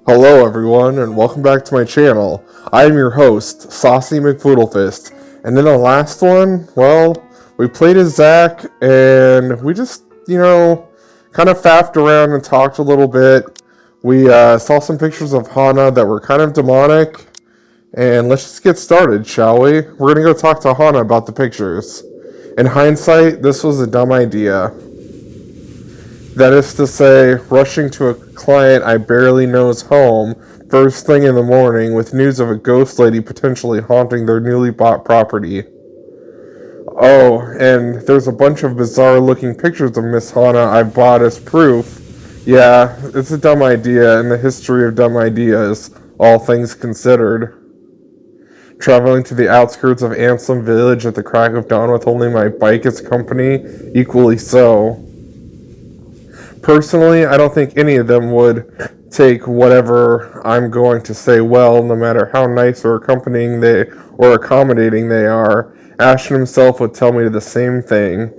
Hello everyone, and welcome back to my channel. I am your host, Saucy McFoodlefist, and in the last one, well, we played as Zach, and we just, kind of faffed around and talked a little bit. We saw some pictures of Hana that were kind of demonic, and let's just get started, shall we? We're gonna go talk to Hana about the pictures. In hindsight, this was a dumb idea. That is to say, rushing to a client I barely know's home first thing in the morning with news of a ghost lady potentially haunting their newly bought property. Oh, and there's a bunch of bizarre looking pictures of Miss Hana I bought as proof. Yeah, it's a dumb idea in the history of dumb ideas, all things considered. Traveling to the outskirts of Ansem Village at the crack of dawn with only my bike as company, equally so. Personally, I don't think any of them would take whatever I'm going to say well, no matter how nice or accommodating they are. Ashton himself would tell me the same thing.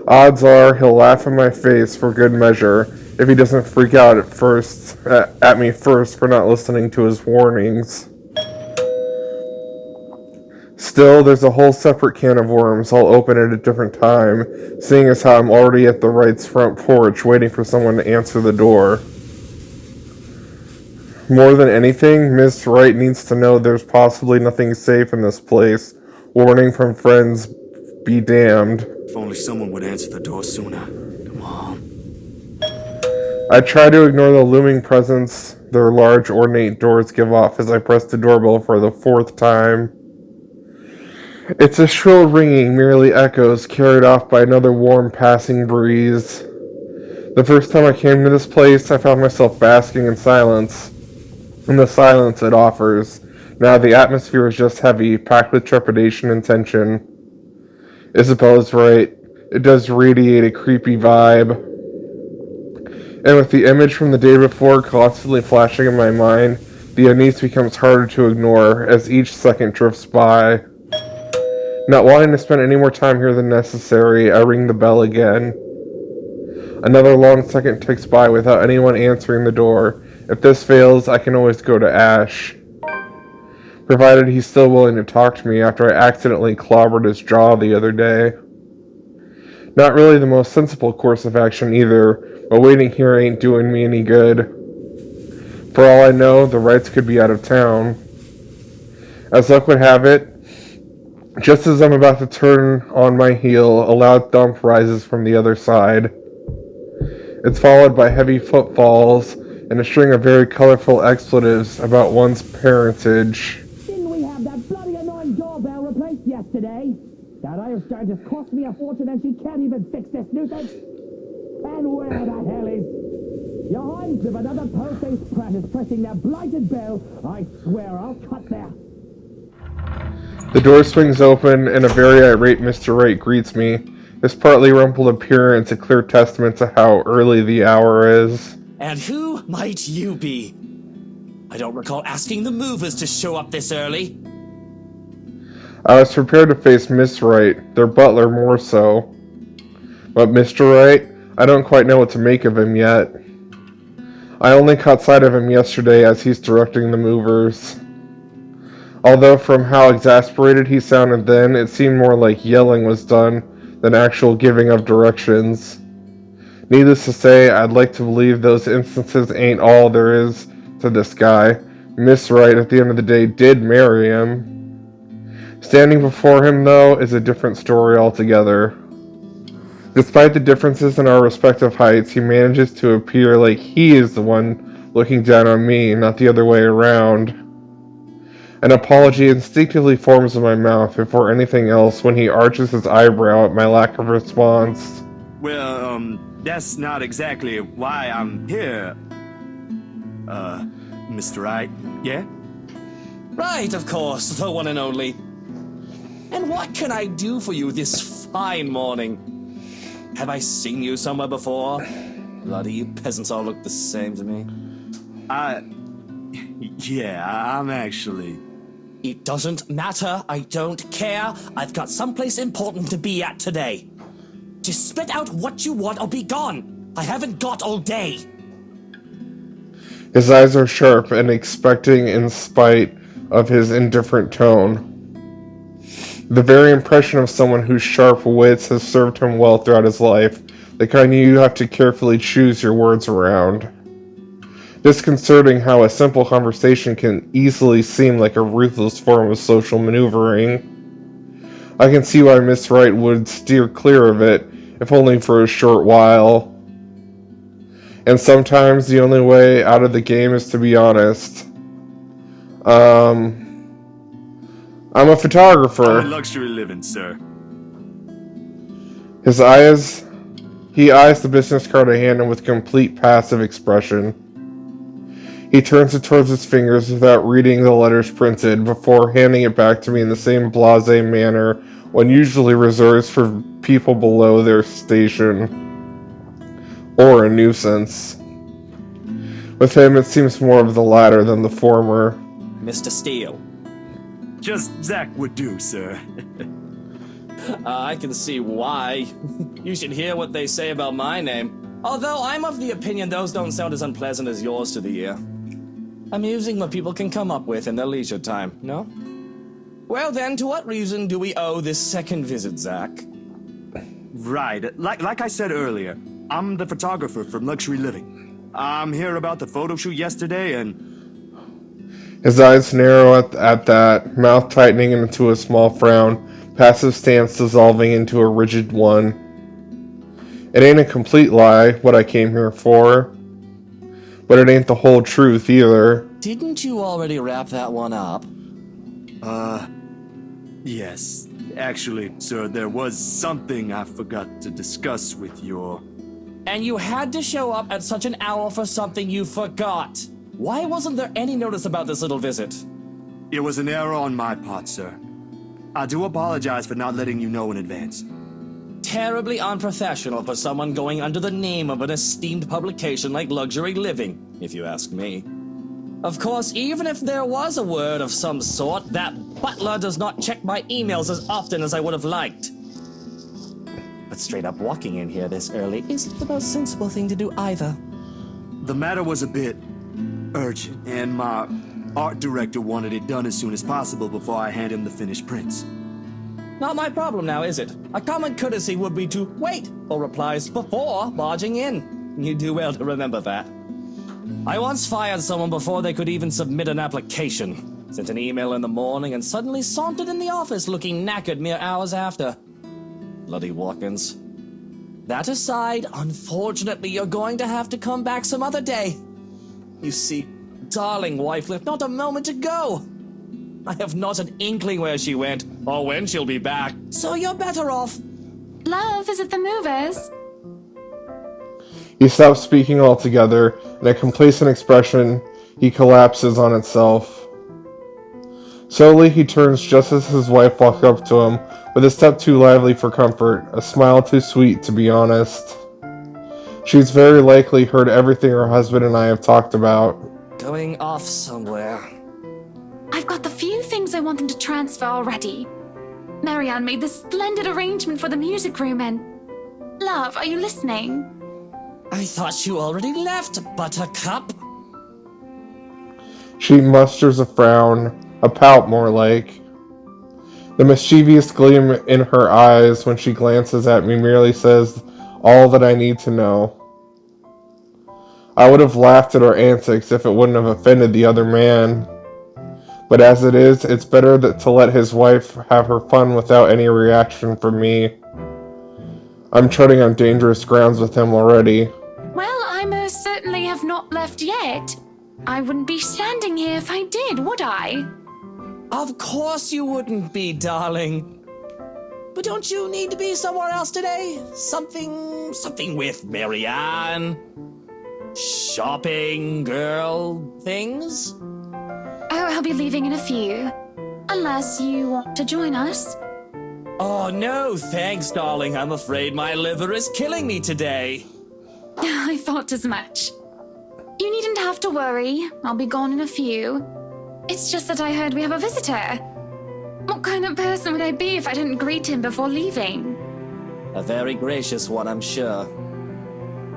Odds are he'll laugh in my face for good measure if he doesn't freak out at me first for not listening to his warnings. Still, there's a whole separate can of worms I'll open at a different time, seeing as how I'm already at the Wright's front porch waiting for someone to answer the door. More than anything, Miss Wright needs to know there's possibly nothing safe in this place. Warning from friends, be damned. If only someone would answer the door sooner. Come on. I try to ignore the looming presence their large ornate doors give off as I press the doorbell for the fourth time. It's a shrill ringing, merely echoes carried off by another warm passing breeze. The first time I came to this place, I found myself basking in silence. In the silence it offers. Now the atmosphere is just heavy, packed with trepidation and tension. Isabella's right. It does radiate a creepy vibe. And with the image from the day before constantly flashing in my mind, the unease becomes harder to ignore as each second drifts by. Not wanting to spend any more time here than necessary, I ring the bell again. Another long second ticks by without anyone answering the door. If this fails, I can always go to Ash. Provided he's still willing to talk to me after I accidentally clobbered his jaw the other day. Not really the most sensible course of action either, but waiting here ain't doing me any good. For all I know, the Wrights could be out of town. As luck would have it, just as I'm about to turn on my heel, a loud thump rises from the other side. It's followed by heavy footfalls and a string of very colorful expletives about one's parentage. Didn't we have that bloody annoying doorbell replaced yesterday? That Irish guy just cost me a fortune and she can't even fix this nuisance. And where the hell is... Your hinds if another po-faced prat is pressing that blighted bell, I swear I'll cut there. The door swings open, and a very irate Mr. Wright greets me, his partly rumpled appearance a clear testament to how early the hour is. And who might you be? I don't recall asking the movers to show up this early. I was prepared to face Miss Wright, their butler more so. But Mr. Wright, I don't quite know what to make of him yet. I only caught sight of him yesterday as he's directing the movers. Although from how exasperated he sounded then, it seemed more like yelling was done than actual giving of directions. Needless to say, I'd like to believe those instances ain't all there is to this guy. Miss Wright, at the end of the day, did marry him. Standing before him, though, is a different story altogether. Despite the differences in our respective heights, he manages to appear like he is the one looking down on me, not the other way around. An apology instinctively forms in my mouth before anything else when he arches his eyebrow at my lack of response. Well, that's not exactly why I'm here. Mr. Wright, yeah? Right, of course, the one and only. And what can I do for you this fine morning? Have I seen you somewhere before? Bloody you peasants all look the same to me. Yeah, I'm actually... It doesn't matter, I don't care. I've got someplace important to be at today. Just spit out what you want or be gone. I haven't got all day. His eyes are sharp and expecting in spite of his indifferent tone. The very impression of someone whose sharp wits has served him well throughout his life, the kind you have to carefully choose your words around. Disconcerting how a simple conversation can easily seem like a ruthless form of social maneuvering. I can see why Miss Wright would steer clear of it, if only for a short while. And sometimes the only way out of the game is to be honest. I'm a photographer. I'm in luxury living, sir. He eyes the business card I hand him with complete passive expression. He turns it towards his fingers without reading the letters printed before handing it back to me in the same blasé manner one usually reserves for people below their station. Or a nuisance. With him, it seems more of the latter than the former. Mr. Steele. Just Zach would do, sir. I can see why. You should hear what they say about my name. Although I'm of the opinion those don't sound as unpleasant as yours to the ear. Amusing what people can come up with in their leisure time, no? Well then, to what reason do we owe this second visit, Zach? Right. Like I said earlier, I'm the photographer from Luxury Living. I'm here about the photo shoot yesterday, and His eyes narrow at that, mouth tightening into a small frown, passive stance dissolving into a rigid one. It ain't a complete lie, what I came here for. But it ain't the whole truth, either. Didn't you already wrap that one up? yes. Actually, sir, there was something I forgot to discuss with your... And you had to show up at such an hour for something you forgot. Why wasn't there any notice about this little visit? It was an error on my part, sir. I do apologize for not letting you know in advance. Terribly unprofessional for someone going under the name of an esteemed publication like Luxury Living, if you ask me. Of course, even if there was a word of some sort, that butler does not check my emails as often as I would have liked. But straight up walking in here this early isn't the most sensible thing to do either. The matter was a bit urgent, and my art director wanted it done as soon as possible before I hand him the finished prints. Not my problem now, is it? A common courtesy would be to wait for replies before barging in. You do well to remember that. I once fired someone before they could even submit an application. Sent an email in the morning and suddenly sauntered in the office looking knackered mere hours after. Bloody walk-ins. That aside, unfortunately you're going to have to come back some other day. You see, darling wife left not a moment ago. I have not an inkling where she went, or when she'll be back, so you're better off. Love, is it the movers? He stops speaking altogether, and a complacent expression he collapses on itself. Slowly he turns just as his wife walks up to him, with a step too lively for comfort, a smile too sweet to be honest. She's very likely heard everything her husband and I have talked about. Going off somewhere. I've got the few things I want them to transfer already. Marianne made this splendid arrangement for the music room and... Love, are you listening? I thought you already left, Buttercup. She musters a frown, a pout more like. The mischievous gleam in her eyes when she glances at me merely says all that I need to know. I would have laughed at her antics if it wouldn't have offended the other man. But as it is, it's better to let his wife have her fun without any reaction from me. I'm treading on dangerous grounds with him already. Well, I most certainly have not left yet. I wouldn't be standing here if I did, would I? Of course you wouldn't be, darling. But don't you need to be somewhere else today? Something with Marianne? Shopping, girl, things? Oh, I'll be leaving in a few. Unless you want to join us. Oh, no, thanks, darling. I'm afraid my liver is killing me today. I thought as much. You needn't have to worry. I'll be gone in a few. It's just that I heard we have a visitor. What kind of person would I be if I didn't greet him before leaving? A very gracious one, I'm sure.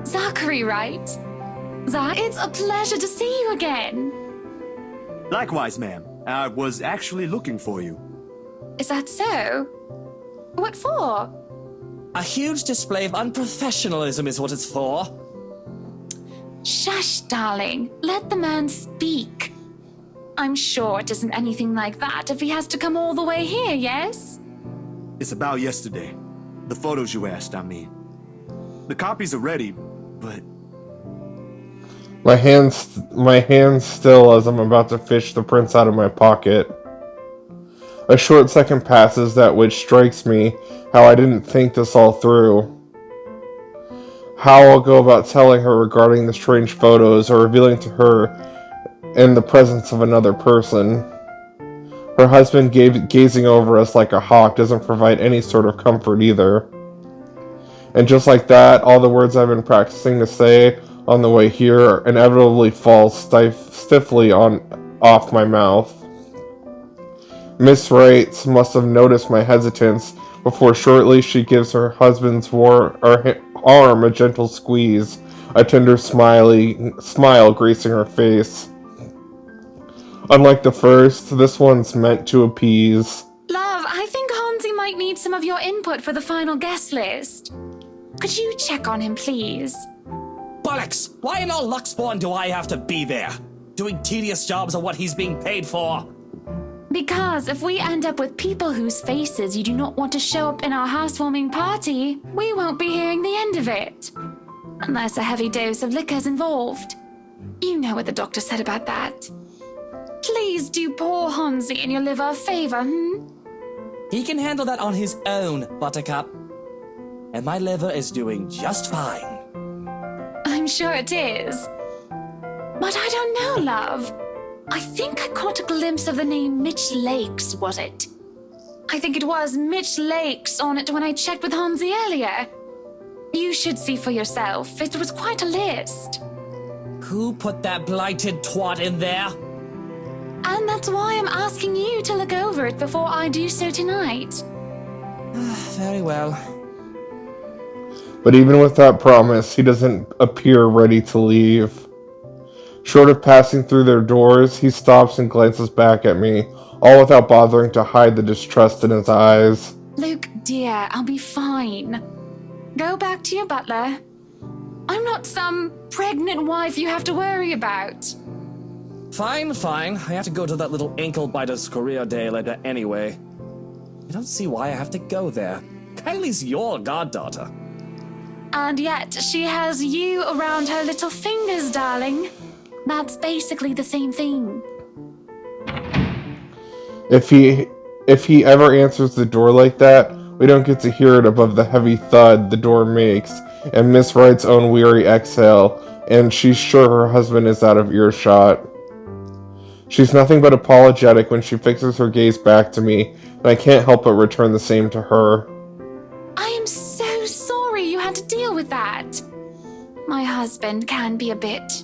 Zachary, right? Zach, it's a pleasure to see you again. Likewise, ma'am. I was actually looking for you. Is that so? What for? A huge display of unprofessionalism is what it's for. Shush, darling. Let the man speak. I'm sure it isn't anything like that if he has to come all the way here, yes? It's about yesterday. The photos you asked, I mean. The copies are ready, but My hands still as I'm about to fish the prints out of my pocket. A short second passes, that which strikes me how I didn't think this all through. How I'll go about telling her regarding the strange photos or revealing to her in the presence of another person. Her husband gazing over us like a hawk doesn't provide any sort of comfort either. And just like that, all the words I've been practicing to say on the way here inevitably fall stiffly off my mouth. Miss Wright must have noticed my hesitance, before shortly she gives her husband's arm a gentle squeeze, a tender smile gracing her face. Unlike the first, this one's meant to appease. Love, I think Hansi might need some of your input for the final guest list. Could you check on him, please? Bollocks! Why in all Luxborn do I have to be there? Doing tedious jobs are what he's being paid for. Because if we end up with people whose faces you do not want to show up in our housewarming party, we won't be hearing the end of it. Unless a heavy dose of liquor's involved. You know what the doctor said about that. Please do poor Hansi and your liver a favor, He can handle that on his own, Buttercup. And my liver is doing just fine. I'm sure it is. But I don't know, love. I think I caught a glimpse of the name Mitch Lakes, was it? I think it was Mitch Lakes on it when I checked with Hansi earlier. You should see for yourself. It was quite a list. Who put that blighted twat in there? And that's why I'm asking you to look over it before I do so tonight. Very well. But even with that promise, he doesn't appear ready to leave. Short of passing through their doors, he stops and glances back at me, all without bothering to hide the distrust in his eyes. Luke, dear, I'll be fine. Go back to your butler. I'm not some pregnant wife you have to worry about. Fine. I have to go to that little ankle-biter's career day later anyway. I don't see why I have to go there. Kylie's your goddaughter. And yet, she has you around her little fingers, darling. That's basically the same thing. If he ever answers the door like that, we don't get to hear it above the heavy thud the door makes, and Miss Wright's own weary exhale, and she's sure her husband is out of earshot. She's nothing but apologetic when she fixes her gaze back to me, and I can't help but return the same to her. I am so sorry you had to deal with that. My husband can be a bit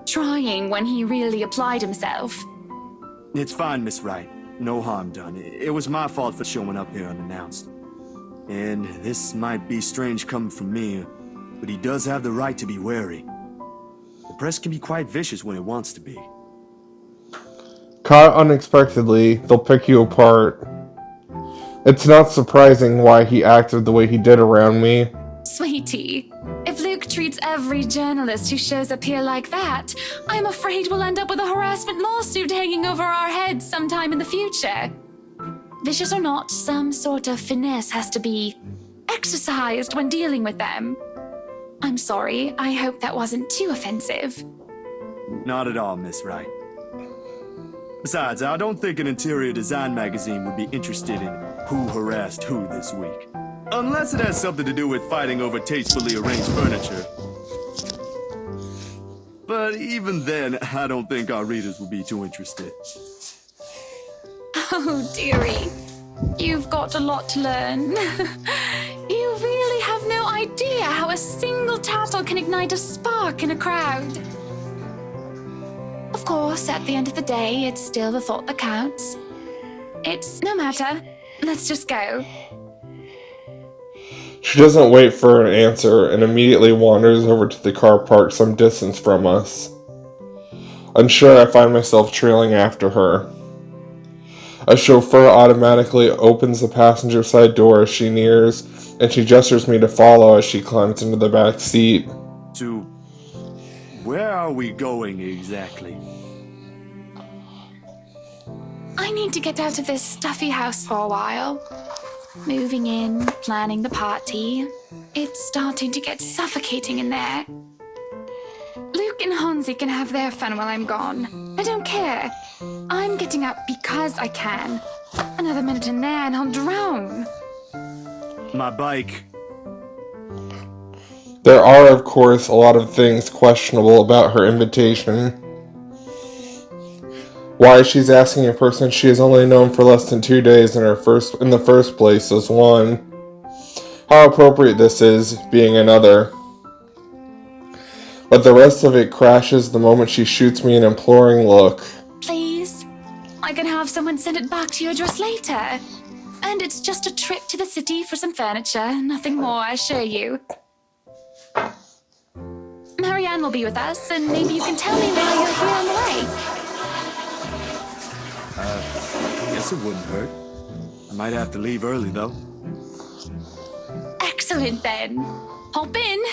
trying when he really applied himself. it's fine, Miss Wright. No harm done. It was my fault for showing up here unannounced. And this might be strange coming from me, but he does have the right to be wary. The press can be quite vicious when it wants to be. Caught unexpectedly, they'll pick you apart. It's not surprising why he acted the way he did around me. Sweetie, if Luke treats every journalist who shows up here like that, I'm afraid we'll end up with a harassment lawsuit hanging over our heads sometime in the future. Vicious or not, some sort of finesse has to be exercised when dealing with them. I'm sorry, I hope that wasn't too offensive. Not at all, Miss Wright. Besides, I don't think an interior design magazine would be interested in who harassed who this week. Unless it has something to do with fighting over tastefully arranged furniture. But even then, I don't think our readers will be too interested. Oh, dearie. You've got a lot to learn. You really have no idea how a single tattle can ignite a spark in a crowd. Of course, at the end of the day, it's still the thought that counts. It's no matter. Let's just go. She doesn't wait for an answer and immediately wanders over to the car parked some distance from us. Unsure, I find myself trailing after her. A chauffeur automatically opens the passenger side door as she nears, and she gestures me to follow as she climbs into the back seat. To where are we going exactly? I need to get out of this stuffy house for a while. Moving in, planning the party. It's starting to get suffocating in there. Luke and Hansi can have their fun while I'm gone. I don't care. I'm getting out because I can. Another minute in there and I'll drown. My bike. There are, of course, a lot of things questionable about her invitation. Why she's asking a person she has only known for less than 2 days in the first place is one. How appropriate this is, being another. But the rest of it crashes the moment she shoots me an imploring look. Please? I can have someone send it back to your address later. And it's just a trip to the city for some furniture, nothing more, I assure you. Marianne will be with us, and maybe you can tell me why you're here on the way. Guess it wouldn't hurt. I might have to leave early, though. Excellent, then. Hop in.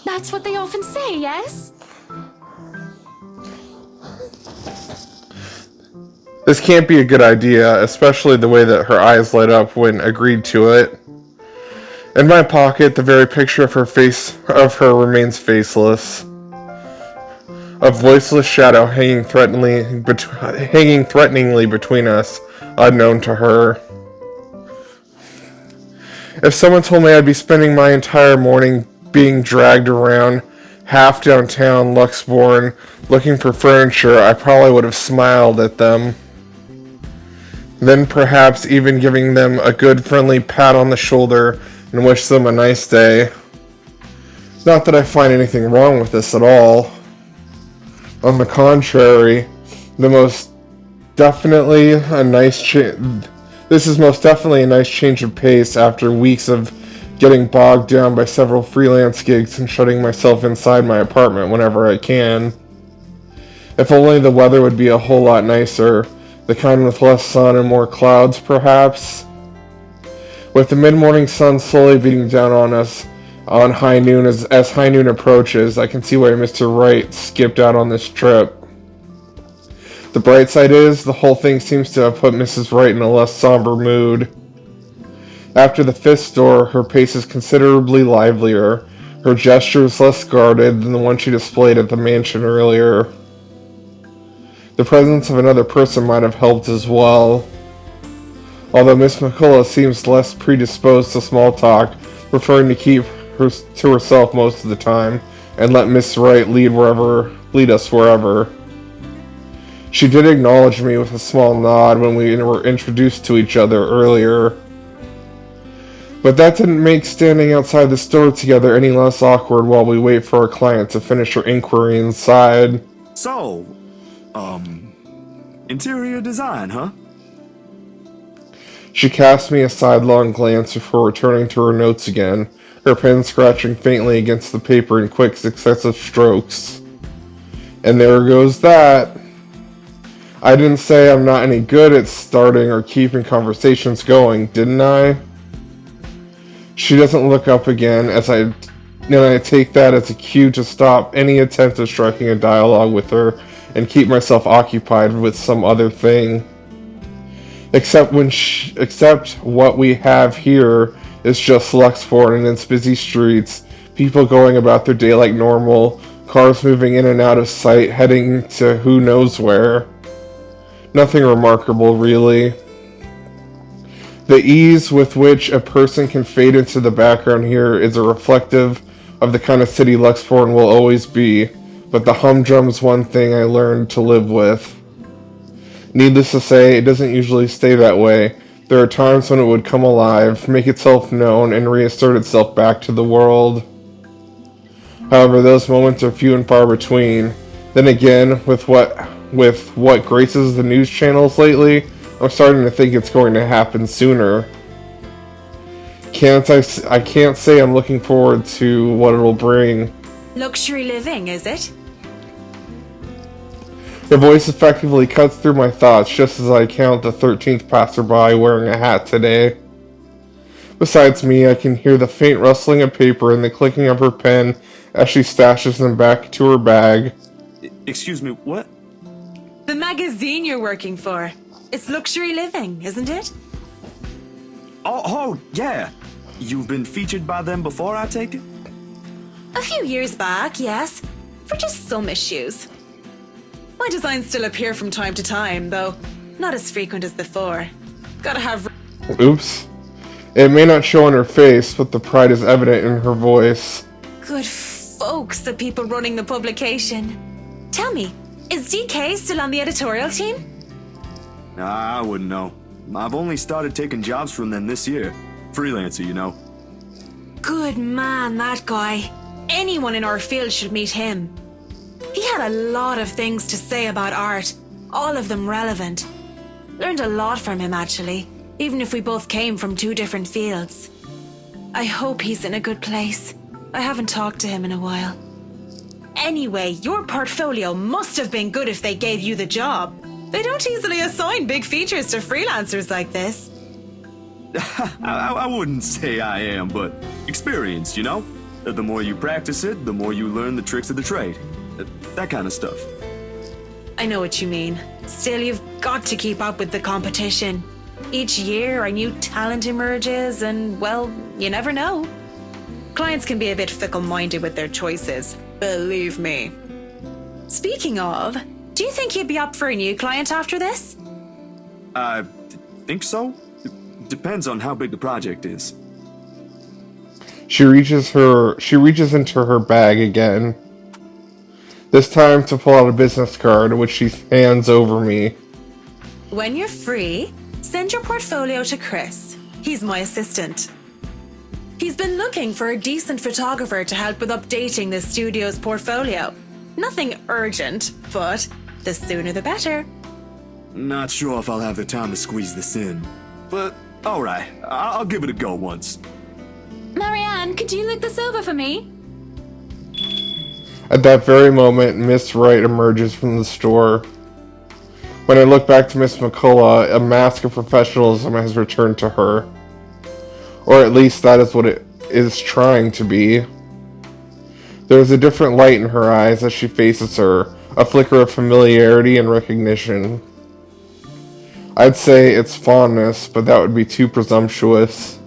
That's what they often say, yes? This can't be a good idea, especially the way that her eyes light up when agreed to it. In my pocket, the very picture of her remains faceless. A voiceless shadow hanging threateningly between us, unknown to her. If someone told me I'd be spending my entire morning being dragged around half downtown Luxbourne looking for furniture, I probably would have smiled at them. Then perhaps even giving them a good friendly pat on the shoulder and wish them a nice day. Not that I find anything wrong with this at all. On the contrary, this is most definitely a nice change of pace after weeks of getting bogged down by several freelance gigs and shutting myself inside my apartment whenever I can. If only the weather would be a whole lot nicer, the kind with less sun and more clouds, perhaps. With the mid-morning sun slowly beating down on us on high noon as high noon approaches, I can see why Mr. Wright skipped out on this trip. The bright side is, the whole thing seems to have put Mrs. Wright in a less somber mood. After the fifth store, her pace is considerably livelier, her gestures less guarded than the one she displayed at the mansion earlier. The presence of another person might have helped as well. Although Miss McCullough seems less predisposed to small talk, preferring to keep to herself most of the time, and let Miss Wright lead us wherever. She did acknowledge me with a small nod when we were introduced to each other earlier. But that didn't make standing outside the store together any less awkward while we wait for our client to finish her inquiry inside. So, interior design, huh? She cast me a sidelong glance before returning to her notes again, her pen scratching faintly against the paper in quick successive strokes. And there goes that. I didn't say I'm not any good at starting or keeping conversations going, didn't I? She doesn't look up again, and I take that as a cue to stop any attempt at striking a dialogue with her and keep myself occupied with some other thing. Except what we have here is just Luxford and its busy streets, people going about their day like normal, cars moving in and out of sight, heading to who knows where. Nothing remarkable, really. The ease with which a person can fade into the background here is a reflective of the kind of city Luxford will always be, but the humdrum's one thing I learned to live with. Needless to say, it doesn't usually stay that way. There are times when it would come alive, make itself known, and reassert itself back to the world. However, those moments are few and far between. Then again, with what graces the news channels lately, I'm starting to think it's going to happen sooner. I can't say I'm looking forward to what it'll bring. Luxury living, is it? Her voice effectively cuts through my thoughts just as I count the 13th passerby wearing a hat today. Besides me, I can hear the faint rustling of paper and the clicking of her pen as she stashes them back into her bag. Excuse me, what? The magazine you're working for. It's Luxury Living, isn't it? Oh, yeah. You've been featured by them before, I take it? A few years back, yes. For just some issues. My designs still appear from time to time, though not as frequent as before. Gotta have... Oops. It may not show on her face, but the pride is evident in her voice. Good folks, the people running the publication. Tell me, is DK still on the editorial team? Nah, I wouldn't know. I've only started taking jobs from them this year. Freelancer, you know. Good man, that guy. Anyone in our field should meet him. He had a lot of things to say about art, all of them relevant. Learned a lot from him, actually, even if we both came from two different fields. I hope he's in a good place. I haven't talked to him in a while. Anyway, your portfolio must have been good if they gave you the job. They don't easily assign big features to freelancers like this. I wouldn't say I am, but experienced, you know? The more you practice it, the more you learn the tricks of the trade. That kind of stuff. I know what you mean. Still, you've got to keep up with the competition. Each year, a new talent emerges, and, well, you never know. Clients can be a bit fickle-minded with their choices. Believe me. Speaking of, do you think you'd be up for a new client after this? I think so. Depends on how big the project is. She reaches into her bag again. This time to pull out a business card, which she hands over me. When you're free, send your portfolio to Chris. He's my assistant. He's been looking for a decent photographer to help with updating the studio's portfolio. Nothing urgent, but the sooner the better. Not sure if I'll have the time to squeeze this in. But, alright, I'll give it a go once. Marianne, could you look this over for me? At that very moment, Miss Wright emerges from the store. When I look back to Miss McCullough, a mask of professionalism has returned to her. Or at least that is what it is trying to be. There is a different light in her eyes as she faces her, a flicker of familiarity and recognition. I'd say it's fondness, but that would be too presumptuous.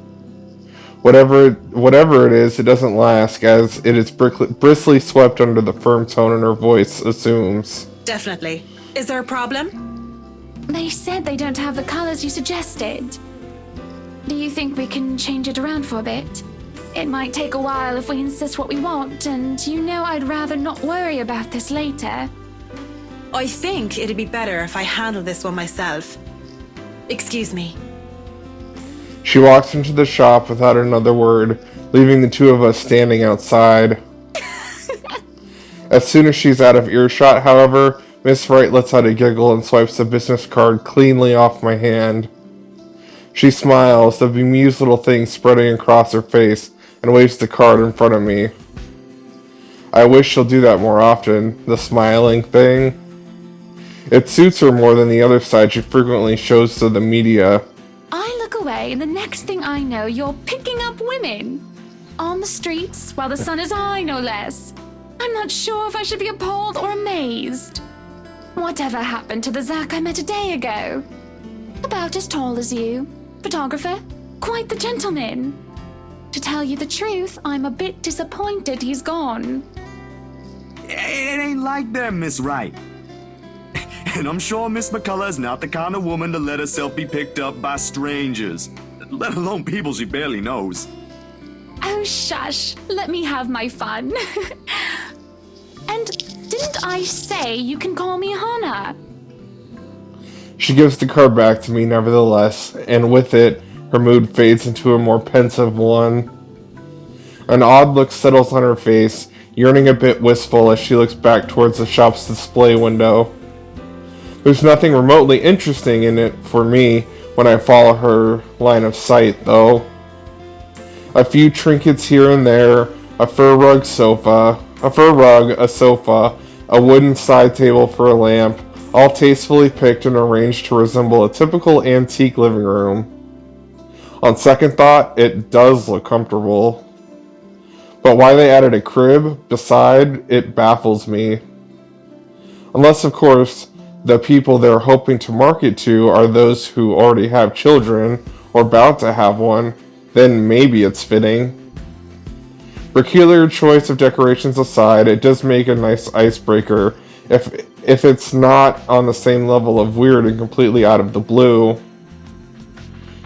Whatever it is, it doesn't last, as it is briskly swept under the firm tone in her voice assumes. Definitely. Is there a problem? They said they don't have the colors you suggested. Do you think we can change it around for a bit? It might take a while if we insist what we want, and you know I'd rather not worry about this later. I think it'd be better if I handle this one myself. Excuse me. She walks into the shop without another word, leaving the two of us standing outside. As soon as she's out of earshot, however, Miss Wright lets out a giggle and swipes the business card cleanly off my hand. She smiles, the bemused little thing spreading across her face, and waves the card in front of me. I wish she'll do that more often, the smiling thing. It suits her more than the other side she frequently shows to the media. I look away, and the next thing I know, you're picking up women. On the streets, while the sun is high, no less. I'm not sure if I should be appalled or amazed. Whatever happened to the Zach I met a day ago? About as tall as you. Photographer. Quite the gentleman. To tell you the truth, I'm a bit disappointed he's gone. It ain't like that, Miss Wright. And I'm sure Miss McCullough is not the kind of woman to let herself be picked up by strangers, let alone people she barely knows. Oh, shush. Let me have my fun. And didn't I say you can call me Hannah? She gives the card back to me nevertheless, and with it, her mood fades into a more pensive one. An odd look settles on her face, yearning a bit wistful as she looks back towards the shop's display window. There's nothing remotely interesting in it for me when I follow her line of sight, though. A few trinkets here and there, a fur rug, a sofa, a wooden side table for a lamp, all tastefully picked and arranged to resemble a typical antique living room. On second thought, it does look comfortable. But why they added a crib beside it baffles me. Unless, of course, the people they're hoping to market to are those who already have children or about to have one, then maybe it's fitting. Peculiar choice of decorations aside, it does make a nice icebreaker if it's not on the same level of weird and completely out of the blue.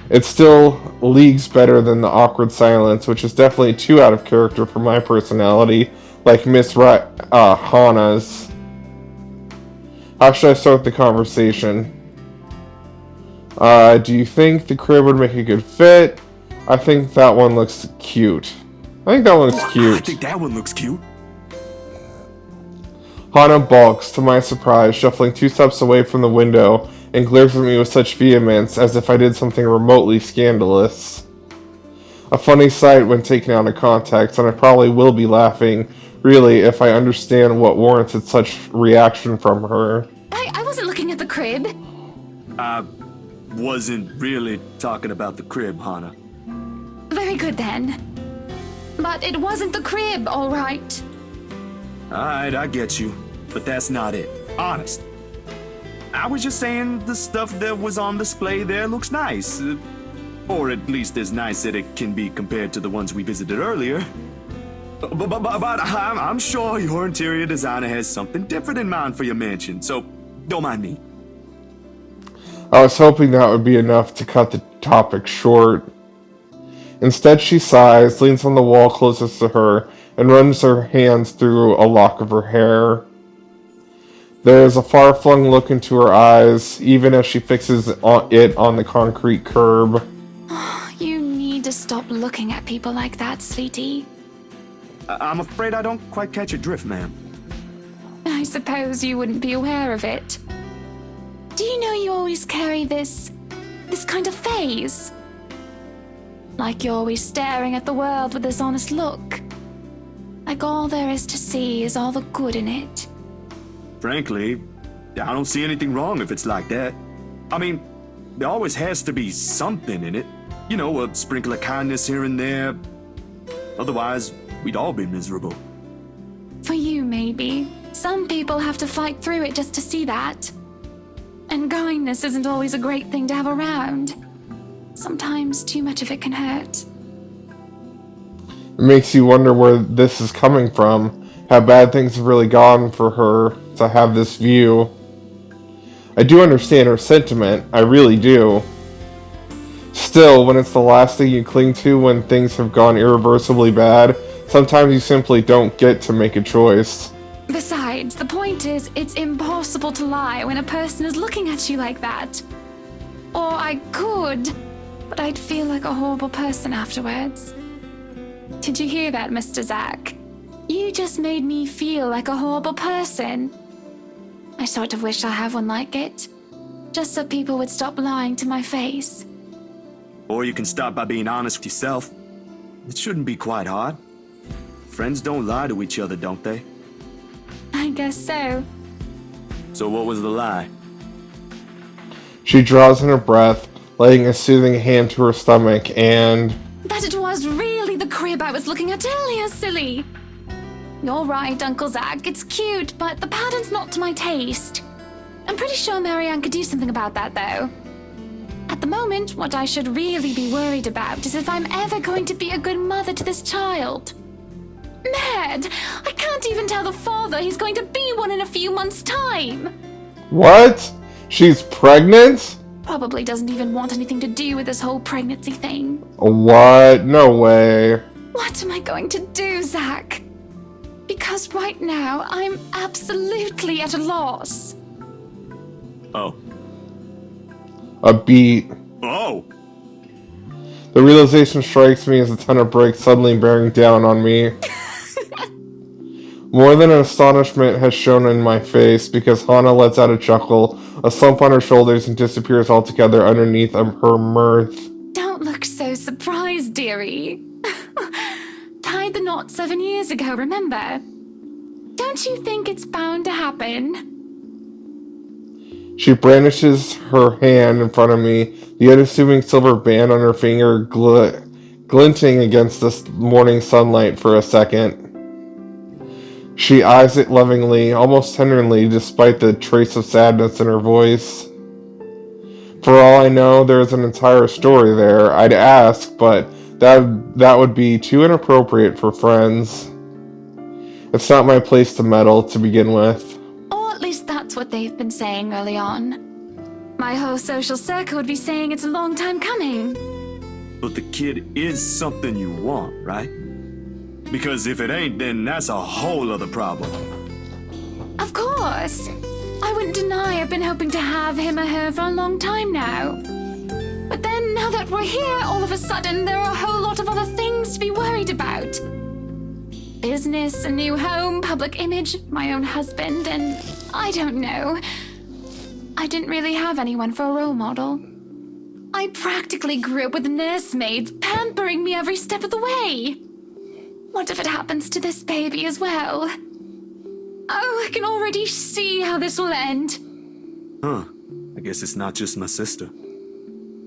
It's still leagues better than the awkward silence, which is definitely too out of character for my personality, like Miss Hana's. How should I start the conversation? Do you think the crib would make a good fit? I think that one looks cute. I think that one looks cute. I think that one looks cute. Hana balks, to my surprise, shuffling 2 steps away from the window, and glares at me with such vehemence as if I did something remotely scandalous. A funny sight when taken out of context, and I probably will be laughing, really, if I understand what warranted such reaction from her. I wasn't looking at the crib. I wasn't really talking about the crib, Hana. Very good then. But it wasn't the crib, all right. Alright, I get you. But that's not it. Honest. I was just saying the stuff that was on display there looks nice. Or at least as nice that it can be compared to the ones we visited earlier. But I'm sure your interior designer has something different in mind for your mansion, so don't mind me. I was hoping that would be enough to cut the topic short. Instead, she sighs, leans on the wall closest to her, and runs her hands through a lock of her hair. There is a far-flung look into her eyes, even as she fixes it on the concrete curb. You need to stop looking at people like that, sweetie. I'm afraid I don't quite catch your drift, ma'am. I suppose you wouldn't be aware of it. Do you know you always carry this kind of phase? Like you're always staring at the world with this honest look. Like all there is to see is all the good in it. Frankly, I don't see anything wrong if it's like that. I mean, there always has to be something in it. You know, a sprinkle of kindness here and there. Otherwise, we'd all be miserable. For you, maybe. Some people have to fight through it just to see that. And kindness isn't always a great thing to have around. Sometimes too much of it can hurt. It makes you wonder where this is coming from, how bad things have really gone for her to have this view. I do understand her sentiment, I really do. Still, when it's the last thing you cling to when things have gone irreversibly bad, sometimes you simply don't get to make a choice. Besides, the point is, it's impossible to lie when a person is looking at you like that. Or I could, but I'd feel like a horrible person afterwards. Did you hear that, Mr. Zack? You just made me feel like a horrible person. I sort of wish I had one like it. Just so people would stop lying to my face. Or you can start by being honest with yourself. It shouldn't be quite hard. Friends don't lie to each other, don't they? I guess so. So what was the lie? She draws in her breath, laying a soothing hand to her stomach, and... That it was really the crib I was looking at earlier, silly. You're right, Uncle Zack. It's cute, but the pattern's not to my taste. I'm pretty sure Marianne could do something about that, though. At the moment, what I should really be worried about is if I'm ever going to be a good mother to this child. Mad! I can't even tell the father he's going to be one in a few months' time. What? She's pregnant? Probably doesn't even want anything to do with this whole pregnancy thing. What? No way. What am I going to do, Zack? Because right now, I'm absolutely at a loss. Oh. A beat. Oh! The realization strikes me as a ton of bricks suddenly bearing down on me. More than an astonishment has shown in my face because Hana lets out a chuckle, a slump on her shoulders, and disappears altogether underneath her mirth. Don't look look so surprised, dearie. Tied the knot 7 years ago, remember? Don't you think it's bound to happen? She brandishes her hand in front of me, the unassuming silver band on her finger glinting against the morning sunlight for a second. She eyes it lovingly, almost tenderly, despite the trace of sadness in her voice. For all I know, there's an entire story there. I'd ask, but that would be too inappropriate for friends. It's not my place to meddle, to begin with. Or at least that's what they've been saying early on. My whole social circle would be saying it's a long time coming. But the kid is something you want, right? Because if it ain't, then that's a whole other problem. Of course. I wouldn't deny I've been hoping to have him or her for a long time now. But then, now that we're here, all of a sudden, there are a whole lot of other things to be worried about. Business, a new home, public image, my own husband, and I don't know. I didn't really have anyone for a role model. I practically grew up with nursemaids pampering me every step of the way. What if it happens to this baby as well? Oh, I can already see how this will end. Huh. I guess it's not just my sister.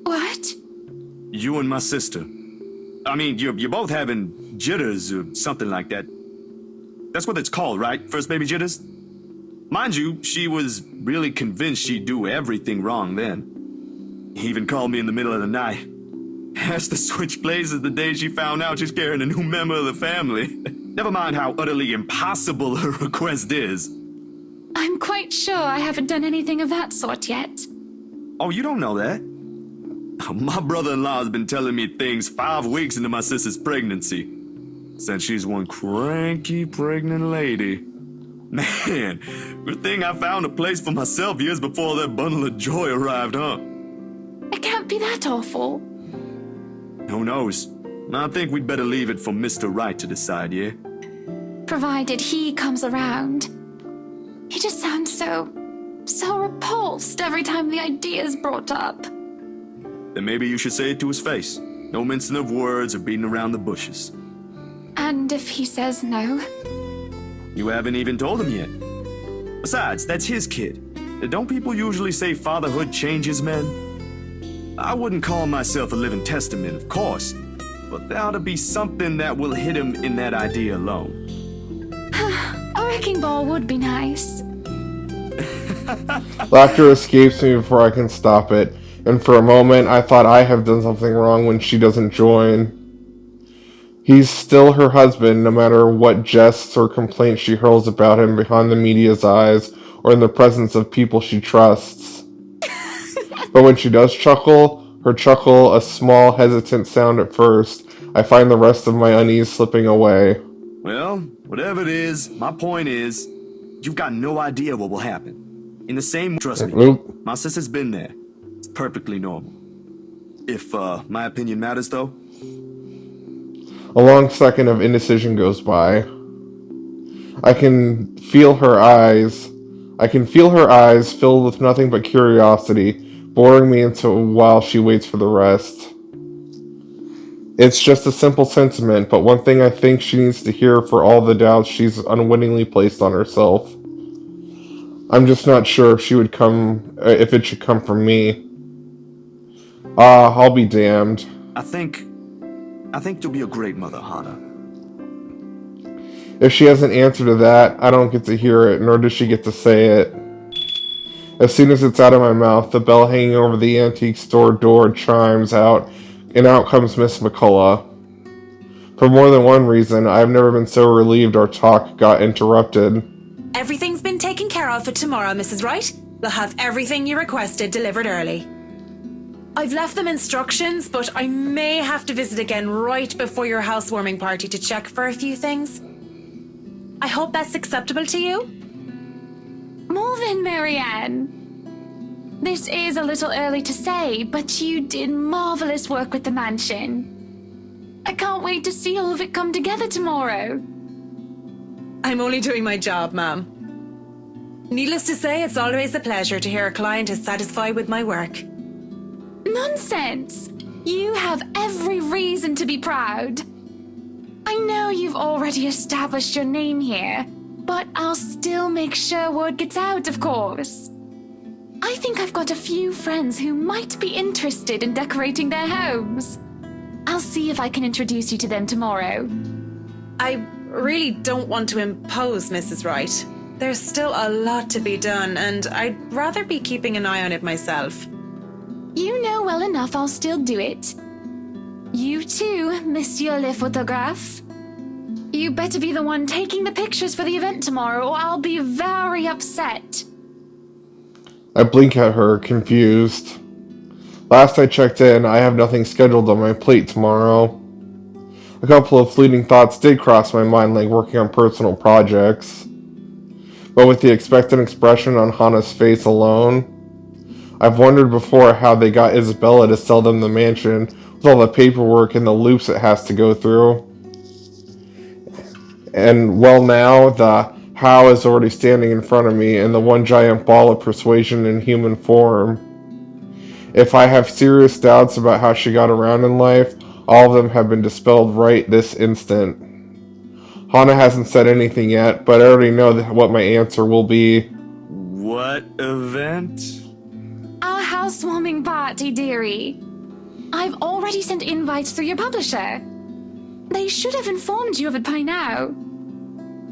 What? You and my sister. I mean, you're both having jitters or something like that. That's what it's called, right? First baby jitters? Mind you, she was really convinced she'd do everything wrong then. He even called me in the middle of the night. Asked to switch places the day she found out she's carrying a new member of the family. Never mind how utterly impossible her request is. I'm quite sure I haven't done anything of that sort yet. Oh, you don't know that? My brother-in-law has been telling me things 5 weeks into my sister's pregnancy. Said she's one cranky pregnant lady. Man, good thing I found a place for myself years before that bundle of joy arrived, huh? It can't be that awful. Who knows? I think we'd better leave it for Mr. Wright to decide, yeah? Provided he comes around. He just sounds so repulsed every time the idea is brought up. Then maybe you should say it to his face. No mincing of words or beating around the bushes. And if he says no? You haven't even told him yet. Besides, that's his kid. Don't people usually say fatherhood changes men? I wouldn't call myself a living testament, of course, but there ought to be something that will hit him in that idea alone. A wrecking ball would be nice. Laughter escapes me before I can stop it, and for a moment I thought I have done something wrong when she doesn't join. He's still her husband, no matter what jests or complaints she hurls about him behind the media's eyes or in the presence of people she trusts. But when she does chuckle, her chuckle a small, hesitant sound at first, I find the rest of my unease slipping away. Well, whatever it is, my point is, you've got no idea what will happen. In the same, trust me, Oop. my sister's been there. It's perfectly normal. If, my opinion matters, though, A long second of indecision goes by. I can feel her eyes filled with nothing but curiosity, boring me into while she waits for the rest. It's just a simple sentiment, but one thing I think she needs to hear for all the doubts she's unwittingly placed on herself. I'm just not sure if it should come from me. I'll be damned. I think you'll be a great mother, Hana. If she has an answer to that, I don't get to hear it, nor does she get to say it. As soon as it's out of my mouth, the bell hanging over the antique store door chimes out, and out comes Miss McCullough. For more than one reason, I've never been so relieved our talk got interrupted. Everything's been taken care of for tomorrow, Mrs. Wright. We'll have everything you requested delivered early. I've left them instructions, but I may have to visit again right before your housewarming party to check for a few things. I hope that's acceptable to you? More than Marianne. This is a little early to say, but you did marvelous work with the mansion. I can't wait to see all of it come together tomorrow. I'm only doing my job, ma'am. Needless to say, it's always a pleasure to hear a client is satisfied with my work. Nonsense! You have every reason to be proud. I know you've already established your name here, but I'll still make sure word gets out, of course. I think I've got a few friends who might be interested in decorating their homes. I'll see if I can introduce you to them tomorrow. I really don't want to impose, Mrs. Wright. There's still a lot to be done, and I'd rather be keeping an eye on it myself. You know well enough I'll still do it. You too, Monsieur le Photographe. You better be the one taking the pictures for the event tomorrow, or I'll be very upset. I blink at her, confused. Last I checked in, I have nothing scheduled on my plate tomorrow. A couple of fleeting thoughts did cross my mind, like working on personal projects. But with the expectant expression on Hannah's face alone, I've wondered before how they got Isabella to sell them the mansion with all the paperwork and the loops it has to go through. And well, now the how is already standing in front of me in the one giant ball of persuasion in human form. If I have serious doubts about how she got around in life, all of them have been dispelled right this instant. Hannah hasn't said anything yet, but I already know what my answer will be. What event? Our housewarming party, dearie. I've already sent invites through your publisher. They should have informed you of it by now.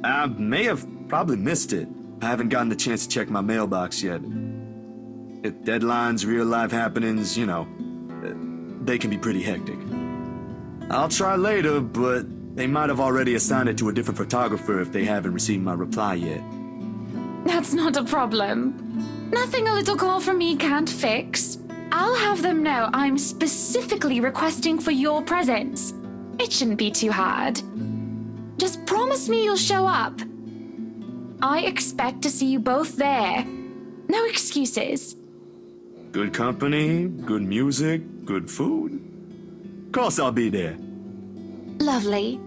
I may have probably missed it. I haven't gotten the chance to check my mailbox yet. Deadlines, real-life happenings, they can be pretty hectic. I'll try later, but they might have already assigned it to a different photographer if they haven't received my reply yet. That's not a problem. Nothing a little call from me can't fix. I'll have them know I'm specifically requesting for your presence. It shouldn't be too hard. Just promise me you'll show up. I expect to see you both there. No excuses. Good company, good music, good food. Of course I'll be there. Lovely.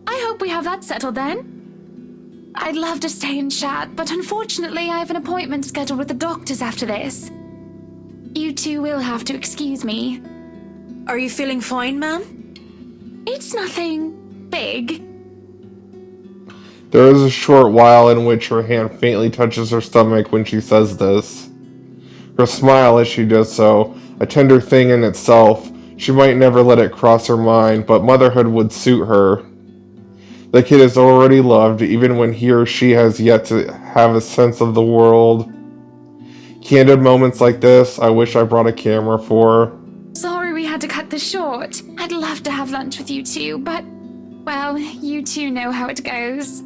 I hope we have that settled then. I'd love to stay and chat, but unfortunately I have an appointment scheduled with the doctors after this. You two will have to excuse me. Are you feeling fine, ma'am? It's nothing big. There is a short while in which her hand faintly touches her stomach when she says this. Her smile as she does so, a tender thing in itself. She might never let it cross her mind, but motherhood would suit her. The kid is already loved, even when he or she has yet to have a sense of the world. Candid moments like this, I wish I brought a camera for. Sorry we had to cut this short. I'd love to have lunch with you two, but, well, you two know how it goes.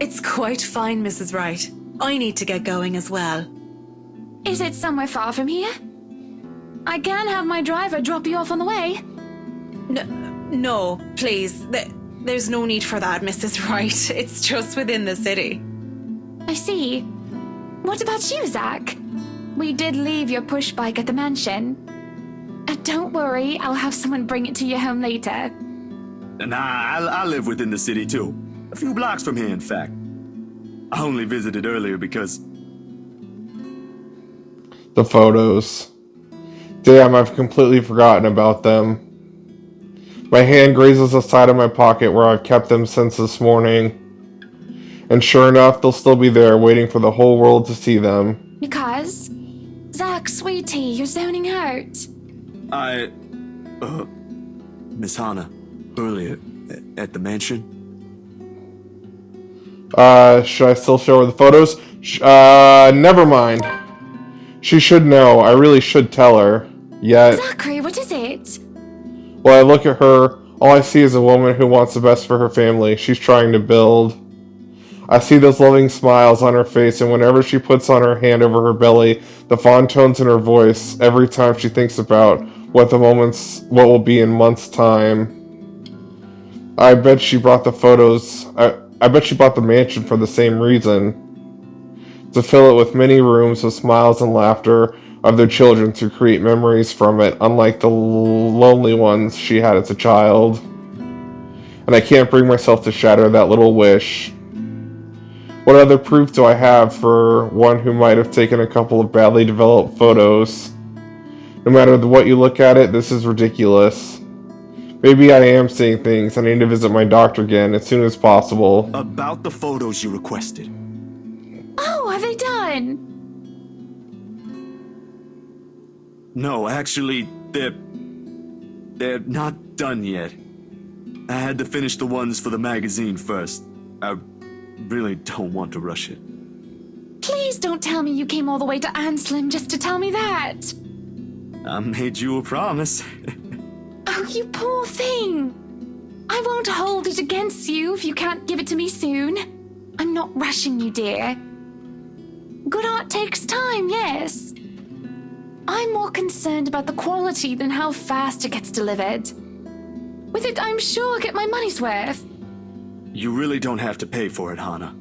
It's quite fine, Mrs. Wright. I need to get going as well. Is it somewhere far from here? I can have my driver drop you off on the way. No, please. There's no need for that, Mrs. Wright. It's just within the city. I see. What about you, Zach? We did leave your push bike at the mansion. Don't worry, I'll have someone bring it to your home later. Nah, I live within the city too. A few blocks from here, in fact. I only visited earlier because... The photos. Damn, I've completely forgotten about them. My hand grazes the side of my pocket where I've kept them since this morning. And sure enough, they'll still be there, waiting for the whole world to see them. Because? Zach, sweetie, you're zoning out. Miss Hannah, earlier, at the mansion? Should I still show her the photos? Never mind. She should know. I really should tell her. Yet... Zachary, what is it? When I look at her, all I see is a woman who wants the best for her family. She's trying to build. I see those loving smiles on her face, and whenever she puts on her hand over her belly, the fond tones in her voice, every time she thinks about what will be in months' time. I bet she brought the photos. I bet she bought the mansion for the same reason. To fill it with many rooms with smiles and laughter of their children to create memories from it, unlike the lonely ones she had as a child. And I can't bring myself to shatter that little wish. What other proof do I have for one who might have taken a couple of badly developed photos? No matter what you look at it, this is ridiculous. Maybe I am seeing things. I need to visit my doctor again as soon as possible. About the photos you requested. Oh, are they done? No, actually, they're not done yet. I had to finish the ones for the magazine first. I really don't want to rush it. Please don't tell me you came all the way to Anslim just to tell me that. I made you a promise. Oh, you poor thing. I won't hold it against you if you can't give it to me soon. I'm not rushing you, dear. Good art takes time, yes. I'm more concerned about the quality than how fast it gets delivered. With it, I'm sure I'll get my money's worth. You really don't have to pay for it, Hana.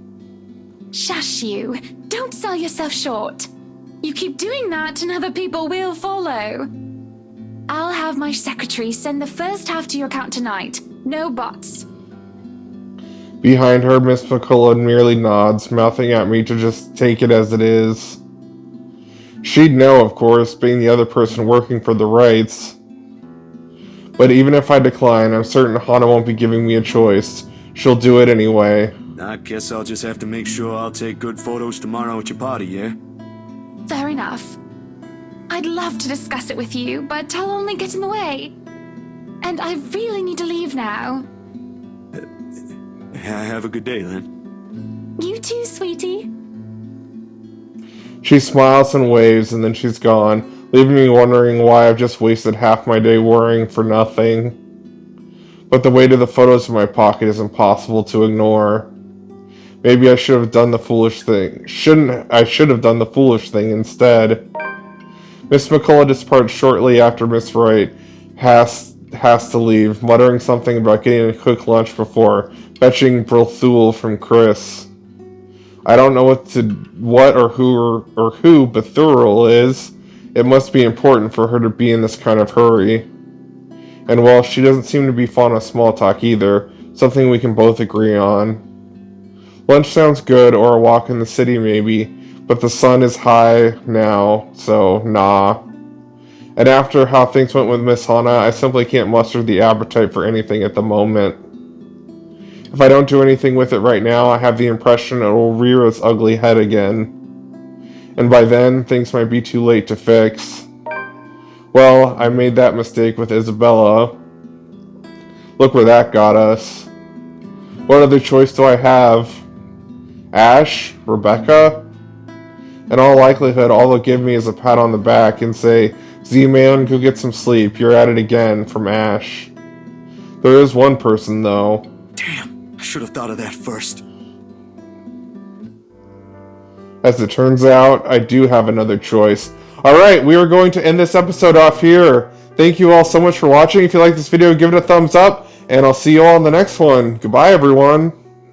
Shush you. Don't sell yourself short. You keep doing that and other people will follow. I'll have my secretary send the first half to your account tonight. No buts. Behind her, Miss McCullough merely nods, mouthing at me to just take it as it is. She'd know, of course, being the other person working for the rights. But even if I decline, I'm certain Hana won't be giving me a choice. She'll do it anyway. I guess I'll just have to make sure I'll take good photos tomorrow at your party, yeah? Fair enough. I'd love to discuss it with you, but I'll only get in the way. And I really need to leave now. Have a good day, then. You too, sweetie. She smiles and waves, and then she's gone, leaving me wondering why I've just wasted half my day worrying for nothing. But the weight of the photos in my pocket is impossible to ignore. Maybe I should have done the foolish thing. I should have done the foolish thing instead. Miss McCullough departs shortly after Miss Wright has to leave, muttering something about getting a quick lunch before fetching Berthul from Chris. I don't know what or who Berthul is. It must be important for her to be in this kind of hurry. And while she doesn't seem to be fond of small talk either, something we can both agree on. Lunch sounds good, or a walk in the city maybe, but the sun is high now, so nah. And after how things went with Miss Hana, I simply can't muster the appetite for anything at the moment. If I don't do anything with it right now, I have the impression it will rear its ugly head again. And by then, things might be too late to fix. Well, I made that mistake with Isabella. Look where that got us. What other choice do I have? Ash? Rebecca? In all likelihood, all they'll give me is a pat on the back and say, Z-Man, go get some sleep, you're at it again, from Ash. There is one person, though. Damn, I should have thought of that first. As it turns out, I do have another choice. Alright, we are going to end this episode off here. Thank you all so much for watching. If you like this video, give it a thumbs up, and I'll see you all in the next one. Goodbye, everyone.